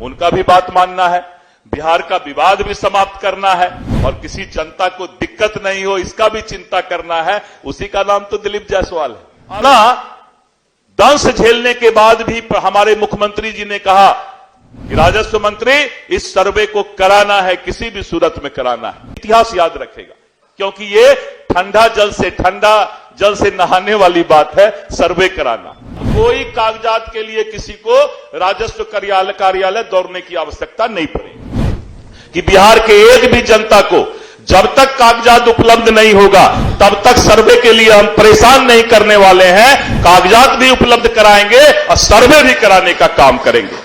उनका भी बात मानना है, बिहार का विवाद भी समाप्त करना है और किसी जनता को दिक्कत नहीं हो इसका भी चिंता करना है। उसी का नाम तो दिलीप जायसवाल है ना। दंश झेलने के बाद भी हमारे मुख्यमंत्री जी ने कहा कि राजस्व मंत्री इस सर्वे को कराना है, किसी भी सूरत में कराना है। इतिहास याद रखेगा, क्योंकि ये ठंडा जल से नहाने वाली बात है सर्वे कराना। कोई कागजात के लिए किसी को राजस्व कार्यालय दौड़ने की आवश्यकता नहीं पड़ेगी कि बिहार के एक भी जनता को जब तक कागजात उपलब्ध नहीं होगा तब तक सर्वे के लिए हम परेशान नहीं करने वाले हैं। कागजात भी उपलब्ध कराएंगे और सर्वे भी कराने का काम करेंगे।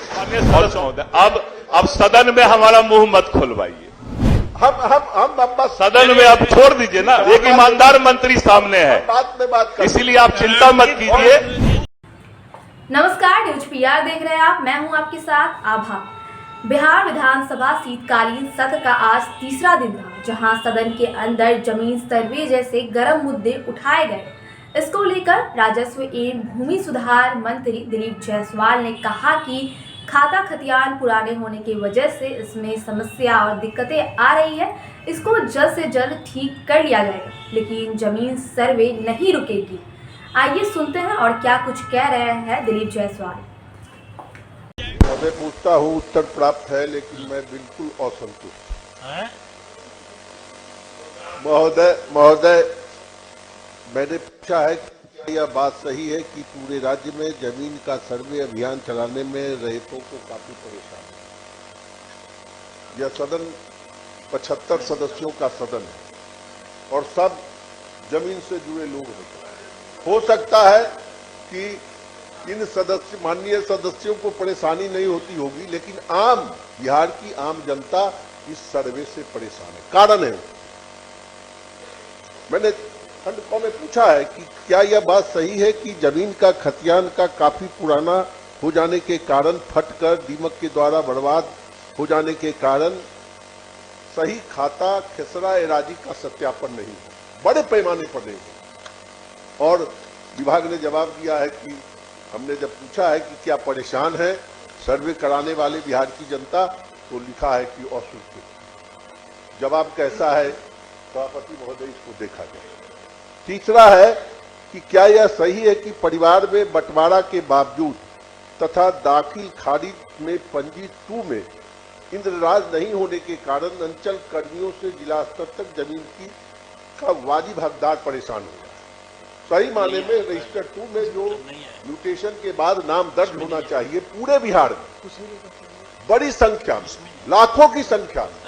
अब सदन में हमारा मुंह मत खोलवाइए। हम सदन में अब छोड़ दीजिए ना, एक ईमानदार मंत्री सामने है, इसीलिए आप चिंता मत कीजिए। नमस्कार, न्यूज पीआर देख रहे हैं आप, मैं हूं आपके साथ आभा। बिहार विधानसभा शीतकालीन सत्र का आज तीसरा दिन था, जहां सदन के अंदर जमीन सर्वे जैसे गर्म मुद्दे उठाए गए। इसको लेकर राजस्व एवं भूमि सुधार मंत्री दिलीप जायसवाल ने कहा कि खाता खतियान पुराने होने की वजह से इसमें समस्या और दिक्कतें आ रही है, इसको जल्द से जल्द ठीक कर लिया जाएगा, लेकिन जमीन सर्वे नहीं रुकेगी। आइए सुनते हैं और क्या कुछ कह रहे हैं दिलीप जायसवाल। मैं पूछता हूँ, उत्तर प्राप्त है, लेकिन मैं बिल्कुल असंतुष्ट। महोदय मैंने पूछा है कि यह बात सही है कि पूरे राज्य में जमीन का सर्वे अभियान चलाने में रैयतों को काफी परेशानी है। यह सदन 75 सदस्यों का सदन है और सब जमीन से जुड़े लोग होते हैं। हो सकता है कि इन माननीय सदस्यों को परेशानी नहीं होती होगी, लेकिन बिहार की आम जनता इस सर्वे से परेशान है। कारण है, मैंने खंडकों में पूछा है कि क्या यह बात सही है कि जमीन का खतियान का काफी पुराना हो जाने के कारण फटकर दीमक के द्वारा बर्बाद हो जाने के कारण सही खाता खेसरा एराजी का सत्यापन नहीं हो, बड़े पैमाने पर नहीं हो। और विभाग ने जवाब दिया है कि हमने जब पूछा है कि क्या परेशान है सर्वे कराने वाले बिहार की जनता, तो लिखा है कि अस्वीकृत। जवाब कैसा है सभापति महोदय, इसको देखा जाए। तीसरा है कि क्या यह सही है कि परिवार में बंटवारा के बावजूद तथा दाखिल खारिज में पंजी 2 में इंद्रराज नहीं होने के कारण अंचल कर्मियों से जिला स्तर तक जमीन का वाजिब हकदार परेशान हो। सही माने में रजिस्टर 2 में जो म्यूटेशन के बाद नाम दर्ज होना चाहिए पूरे बिहार में बड़ी संख्या में, लाखों की संख्या में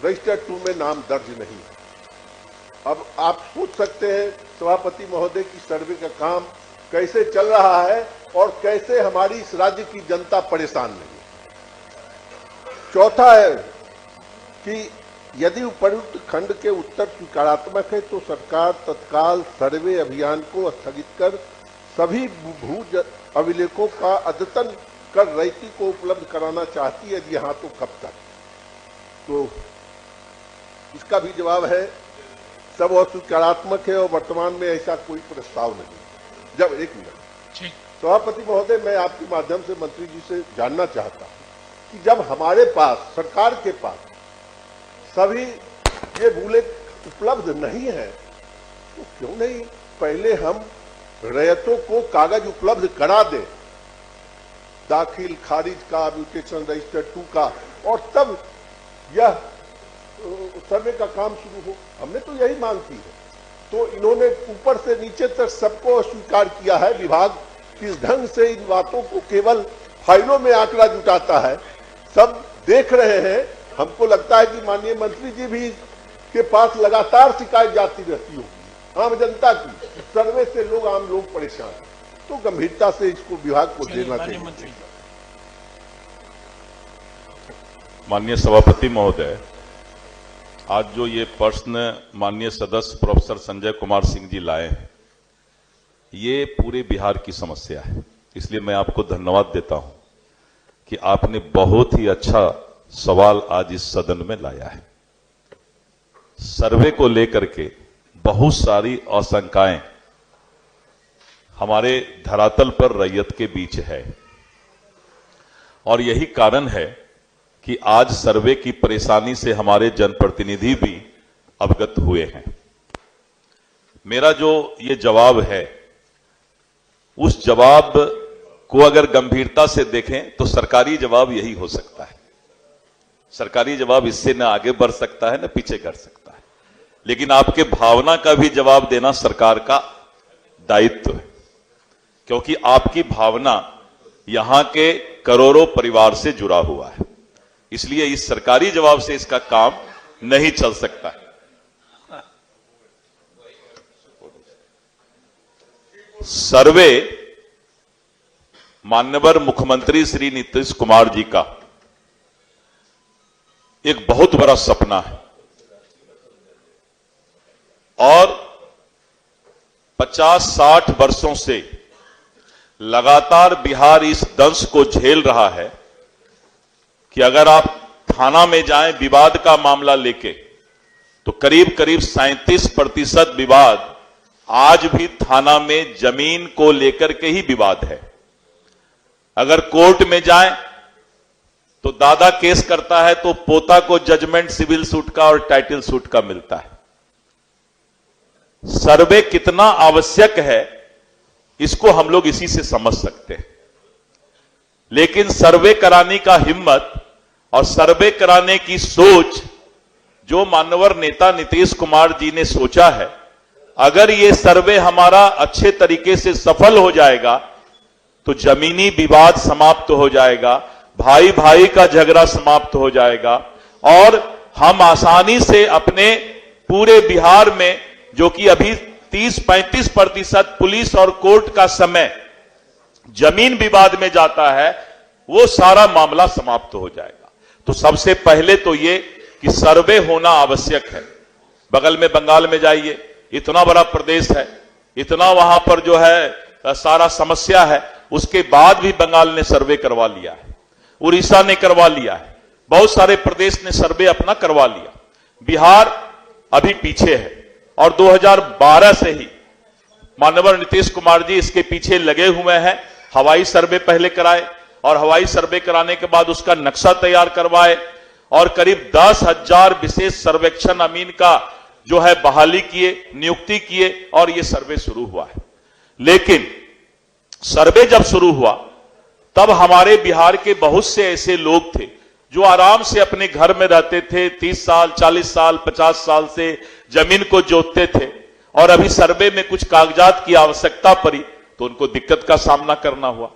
रजिस्टर 2 में नाम दर्ज नहीं है। अब आप सोच सकते हैं सभापति महोदय की सर्वे का काम कैसे चल रहा है और कैसे हमारी इस राज्य की जनता परेशान नहीं है। चौथा है कि यदि उपरोक्त खंड के उत्तर स्वीकारात्मक है तो सरकार तत्काल सर्वे अभियान को स्थगित कर सभी भू अभिलेखों का अद्यतन कर रैयती को उपलब्ध कराना चाहती है। यदि हाँ, तो कब तक? तो इसका भी जवाब है सब अस्वीकारात्मक है और वर्तमान में ऐसा कोई प्रस्ताव नहीं। जब एक मिनट सभापति महोदय, मैं आपके माध्यम से मंत्री जी से जानना चाहता हूं कि जब हमारे पास सरकार के पास सभी ये अभिलेख उपलब्ध नहीं है, तो क्यों नहीं पहले हम रैयतों को कागज उपलब्ध करा दें, दाखिल खारिज का, म्यूटेशन रजिस्टर 2 का, और तब यह सर्वे का काम शुरू हो। हमने तो यही मांग की है। तो इन्होंने ऊपर से नीचे तक सबको अस्वीकार किया है। विभाग किस ढंग से इन बातों को केवल फाइलों में आंकड़ा जुटाता है, सब देख रहे हैं। हमको लगता है कि माननीय मंत्री जी भी के पास लगातार शिकायत जाती रहती होगी आम जनता की, सर्वे से आम लोग परेशान हैं। तो गंभीरता से इसको विभाग को देना चाहिए। माननीय सभापति महोदय, आज जो ये प्रश्न माननीय सदस्य प्रोफेसर संजय कुमार सिंह जी लाए हैं, ये पूरे बिहार की समस्या है। इसलिए मैं आपको धन्यवाद देता हूं कि आपने बहुत ही अच्छा सवाल आज इस सदन में लाया है। सर्वे को लेकर के बहुत सारी आशंकाएं हमारे धरातल पर रैयत के बीच है और यही कारण है कि आज सर्वे की परेशानी से हमारे जनप्रतिनिधि भी अवगत हुए हैं। मेरा जो ये जवाब है, उस जवाब को अगर गंभीरता से देखें तो सरकारी जवाब यही हो सकता है। सरकारी जवाब इससे न आगे बढ़ सकता है न पीछे कर सकता है, लेकिन आपके भावना का भी जवाब देना सरकार का दायित्व है, क्योंकि आपकी भावना यहां के करोड़ों परिवार से जुड़ा हुआ है। इसलिए इस सरकारी जवाब से इसका काम नहीं चल सकता है। सर्वे माननीय मुख्यमंत्री श्री नीतीश कुमार जी का एक बहुत बड़ा सपना है और 50-60 वर्षों से लगातार बिहार इस दंश को झेल रहा है कि अगर आप थाना में जाएं विवाद का मामला लेके तो करीब करीब 37% विवाद आज भी थाना में जमीन को लेकर के ही विवाद है। अगर कोर्ट में जाएं तो दादा केस करता है तो पोता को जजमेंट सिविल सूट का और टाइटल सूट का मिलता है। सर्वे कितना आवश्यक है इसको हम लोग इसी से समझ सकते हैं, लेकिन सर्वे कराने का हिम्मत और सर्वे कराने की सोच जो माननीय नेता नीतीश कुमार जी ने सोचा है, अगर ये सर्वे हमारा अच्छे तरीके से सफल हो जाएगा तो जमीनी विवाद समाप्त हो जाएगा, भाई भाई का झगड़ा समाप्त हो जाएगा और हम आसानी से अपने पूरे बिहार में जो कि अभी 30-35% पुलिस और कोर्ट का समय जमीन विवाद में जाता है, वो सारा मामला समाप्त हो जाएगा। तो सबसे पहले तो ये कि सर्वे होना आवश्यक है। बगल में बंगाल में जाइए, इतना बड़ा प्रदेश है, इतना वहां पर जो है सारा समस्या है, उसके बाद भी बंगाल ने सर्वे करवा लिया है, उड़ीसा ने करवा लिया है, बहुत सारे प्रदेश ने सर्वे अपना करवा लिया। बिहार अभी पीछे है और 2012 से ही माननीय नीतीश कुमार जी इसके पीछे लगे हुए हैं। हवाई सर्वे पहले कराए और हवाई सर्वे कराने के बाद उसका नक्शा तैयार करवाए और करीब 10,000 विशेष सर्वेक्षण अमीन का जो है बहाली किए, नियुक्ति किए और यह सर्वे शुरू हुआ है। लेकिन सर्वे जब शुरू हुआ तब हमारे बिहार के बहुत से ऐसे लोग थे जो आराम से अपने घर में रहते थे, 30 साल, 40 साल, 50 साल से जमीन को जोतते थे और अभी सर्वे में कुछ कागजात की आवश्यकता पड़ी तो उनको दिक्कत का सामना करना हुआ।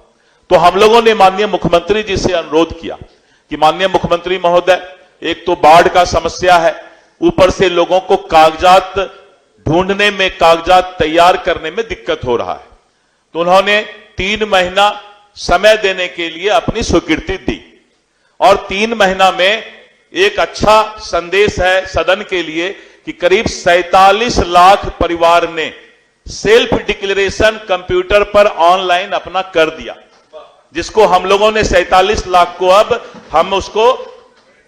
तो हम लोगों ने माननीय मुख्यमंत्री जी से अनुरोध किया कि माननीय मुख्यमंत्री महोदय, एक तो बाढ़ का समस्या है, ऊपर से लोगों को कागजात ढूंढने में, कागजात तैयार करने में दिक्कत हो रहा है। तो उन्होंने 3 महीना समय देने के लिए अपनी स्वीकृति दी और 3 महीना में एक अच्छा संदेश है सदन के लिए कि करीब 47 लाख परिवार ने सेल्फ डिक्लेरेशन कंप्यूटर पर ऑनलाइन अपना कर दिया, जिसको हम लोगों ने 47 लाख को अब हम उसको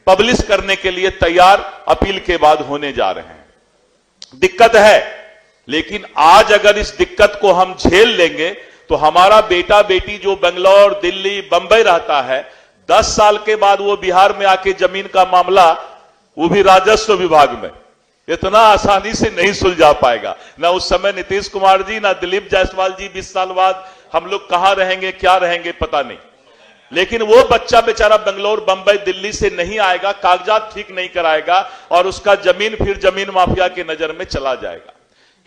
पब्लिश करने के लिए तैयार अपील के बाद होने जा रहे हैं। दिक्कत है, लेकिन आज अगर इस दिक्कत को हम झेल लेंगे तो हमारा बेटा बेटी जो बेंगलोर, दिल्ली, बंबई रहता है, 10 साल के बाद वो बिहार में आके जमीन का मामला, वो भी राजस्व विभाग में, इतना आसानी से नहीं सुलझा पाएगा। ना उस समय नीतीश कुमार जी, ना दिलीप जायसवाल जी 20 साल बाद हम लोग कहां रहेंगे, क्या रहेंगे पता नहीं। लेकिन वो बच्चा बेचारा बेंगलोर, बंबई, दिल्ली से नहीं आएगा, कागजात ठीक नहीं कराएगा और उसका जमीन फिर जमीन माफिया की नजर में चला जाएगा।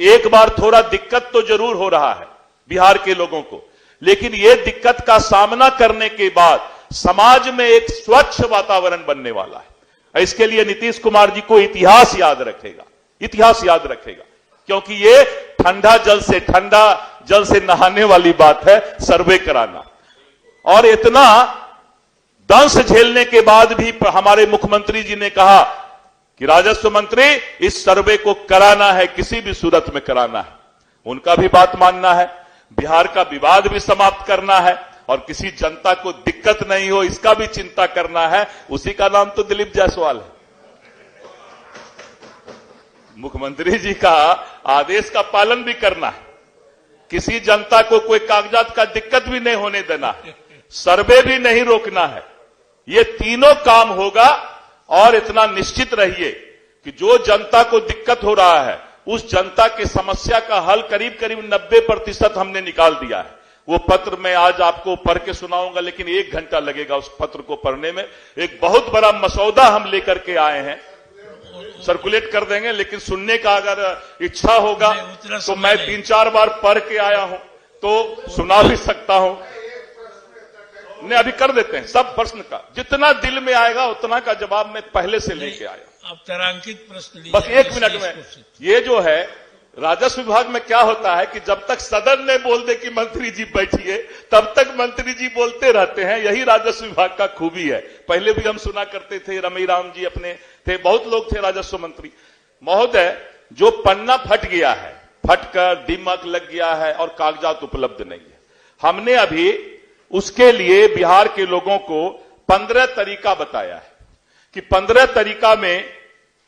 एक बार थोड़ा दिक्कत तो जरूर हो रहा है बिहार के लोगों को, लेकिन यह दिक्कत का सामना करने के बाद समाज में एक स्वच्छ वातावरण बनने वाला है। इसके लिए नीतीश कुमार जी को इतिहास याद रखेगा, इतिहास याद रखेगा, क्योंकि ये ठंडा जल से नहाने वाली बात है सर्वे कराना। और इतना दंश झेलने के बाद भी हमारे मुख्यमंत्री जी ने कहा कि राजस्व मंत्री, इस सर्वे को कराना है, किसी भी सूरत में कराना है। उनका भी बात मानना है, बिहार का विवाद भी समाप्त करना है और किसी जनता को दिक्कत नहीं हो इसका भी चिंता करना है। उसी का नाम तो दिलीप जायसवाल है। मुख्यमंत्री जी का आदेश का पालन भी करना है, किसी जनता को कोई कागजात का दिक्कत भी नहीं होने देना है, सर्वे भी नहीं रोकना है। ये तीनों काम होगा। और इतना निश्चित रहिए कि जो जनता को दिक्कत हो रहा है उस जनता की समस्या का हल करीब करीब 90% हमने निकाल दिया है। वो पत्र मैं आज आपको पढ़ के सुनाऊंगा, लेकिन 1 घंटा लगेगा उस पत्र को पढ़ने में। एक बहुत बड़ा मसौदा हम लेकर के आए हैं, सर्कुलेट कर देंगे, लेकिन सुनने का अगर इच्छा होगा तो मैं 3-4 बार पढ़ के आया हूं तो सुना भी सकता हूं। नहीं, अभी कर देते हैं सब प्रश्न का, जितना दिल में आएगा उतना का जवाब मैं पहले से लेके आया। आप तारांकित प्रश्न बस 1 मिनट में। ये जो है राजस्व विभाग में क्या होता है कि जब तक सदन में बोल दे कि मंत्री जी बैठिए तब तक मंत्री जी बोलते रहते हैं। यही राजस्व विभाग का खूबी है। पहले भी हम सुना करते थे, रमीराम जी अपने थे, बहुत लोग थे राजस्व मंत्री महोदय। जो पन्ना फट गया है, फटकर दीमक लग गया है और कागजात उपलब्ध नहीं है, हमने अभी उसके लिए बिहार के लोगों को 15 तरीका बताया है कि 15 तरीका में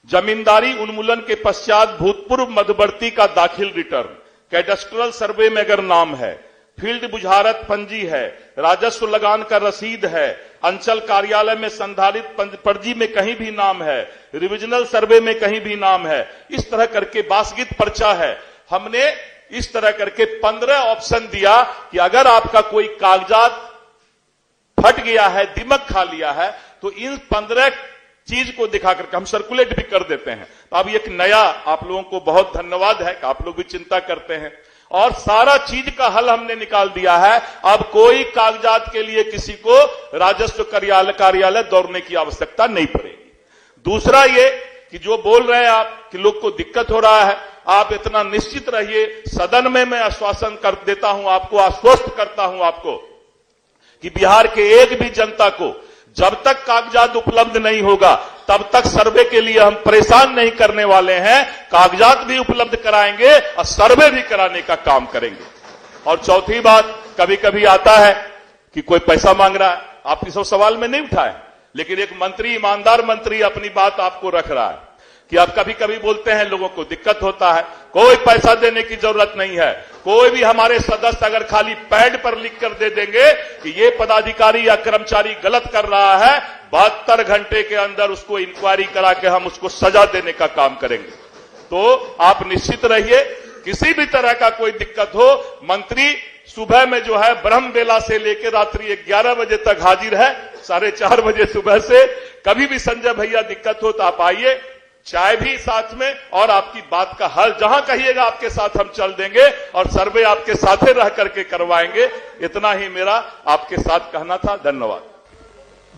जमींदारी उन्मूलन के पश्चात भूतपूर्व मध्यवर्ती का दाखिल रिटर्न, कैडेस्ट्रल सर्वे में अगर नाम है, फील्ड बुझारत पंजी है, राजस्व लगान का रसीद है, अंचल कार्यालय में संधारित पर्ची में कहीं भी नाम है, रिविजनल सर्वे में कहीं भी नाम है, इस तरह करके बासगित पर्चा है। हमने इस तरह करके 15 ऑप्शन दिया कि अगर आपका कोई कागजात फट गया है, दिमक खा लिया है, तो इन 15 चीज को दिखाकर हम सर्कुलेट भी कर देते हैं। तो अब एक नया आप लोगों को बहुत धन्यवाद है कि आप लोग भी चिंता करते हैं और सारा चीज का हल हमने निकाल दिया है। अब कोई कागजात के लिए किसी को राजस्व कार्यालय दौड़ने की आवश्यकता नहीं पड़ेगी। दूसरा ये कि जो बोल रहे हैं आप कि लोग को दिक्कत हो रहा है, आप इतना निश्चित रहिए, सदन में मैं आश्वासन कर देता हूं आपको, आश्वस्त करता हूं आपको कि बिहार के एक भी जनता को जब तक कागजात उपलब्ध नहीं होगा तब तक सर्वे के लिए हम परेशान नहीं करने वाले हैं। कागजात भी उपलब्ध कराएंगे और सर्वे भी कराने का काम करेंगे। और चौथी बात, कभी कभी आता है कि कोई पैसा मांग रहा है, आप इस सवाल में नहीं उठाए, लेकिन एक मंत्री, ईमानदार मंत्री अपनी बात आपको रख रहा है कि आप कभी कभी बोलते हैं लोगों को दिक्कत होता है, कोई पैसा देने की जरूरत नहीं है। कोई भी हमारे सदस्य अगर खाली पैड पर लिख कर दे देंगे कि ये पदाधिकारी या कर्मचारी गलत कर रहा है, 72 घंटे के अंदर उसको इंक्वायरी करा के हम उसको सजा देने का काम करेंगे। तो आप निश्चित रहिए, किसी भी तरह का कोई दिक्कत हो, मंत्री सुबह में जो है ब्रह्म बेला से लेकर रात्रि 11 बजे तक हाजिर है, 4:30 बजे सुबह से। कभी भी संजय भैया दिक्कत हो तो आप आइए, चाय भी साथ में, और आपकी बात का हल जहां कहिएगा आपके साथ हम चल देंगे और सर्वे आपके साथ रह करके करवाएंगे। इतना ही मेरा आपके साथ कहना था। धन्यवाद।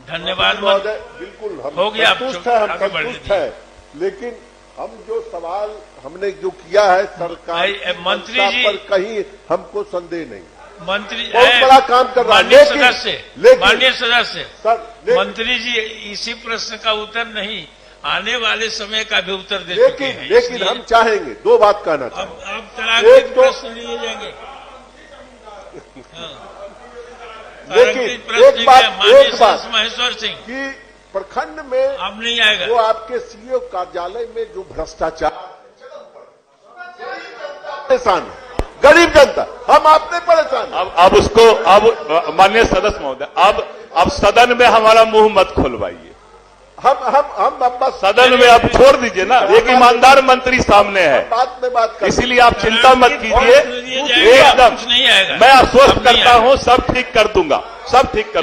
धन्यवाद महोदय। बिल्कुल हम हो गया, संतुष्ट है, हम आगे बढ़ संतुष्ट है, लेकिन हम जो सवाल हमने जो किया है सरकार की मंत्री मंशा जी पर कहीं हमको संदेह नहीं। मंत्री बहुत बड़ा काम कर रहा है, माननीय सदस्य, लेकिन सर, मंत्री जी इसी प्रश्न का उत्तर नहीं, आने वाले समय का भी उत्तर दे चुके हैं। लेकिन हम चाहेंगे 2 बात कहना चाहेंगे। अब तारांकित प्रश्न लिए जाएंगे। लेकिन एक बात महेश्वर सिंह कि प्रखंड में अब नहीं आएगा, जो आपके सीओ कार्यालय में जो भ्रष्टाचार, परेशान है गरीब जनता, हम आपने परेशान। अब उसको, अब माननीय सदस्य महोदय, अब सदन में हमारा मुंह मत खोलवाइए। हम बस सदन में अब छोड़ दीजिए ना, एक ईमानदार मंत्री सामने है, बात में बात कर, इसीलिए आप चिंता मत कीजिए, एकदम मैं आश्वस्त करता हूं सब ठीक कर दूंगा, सब ठीक कर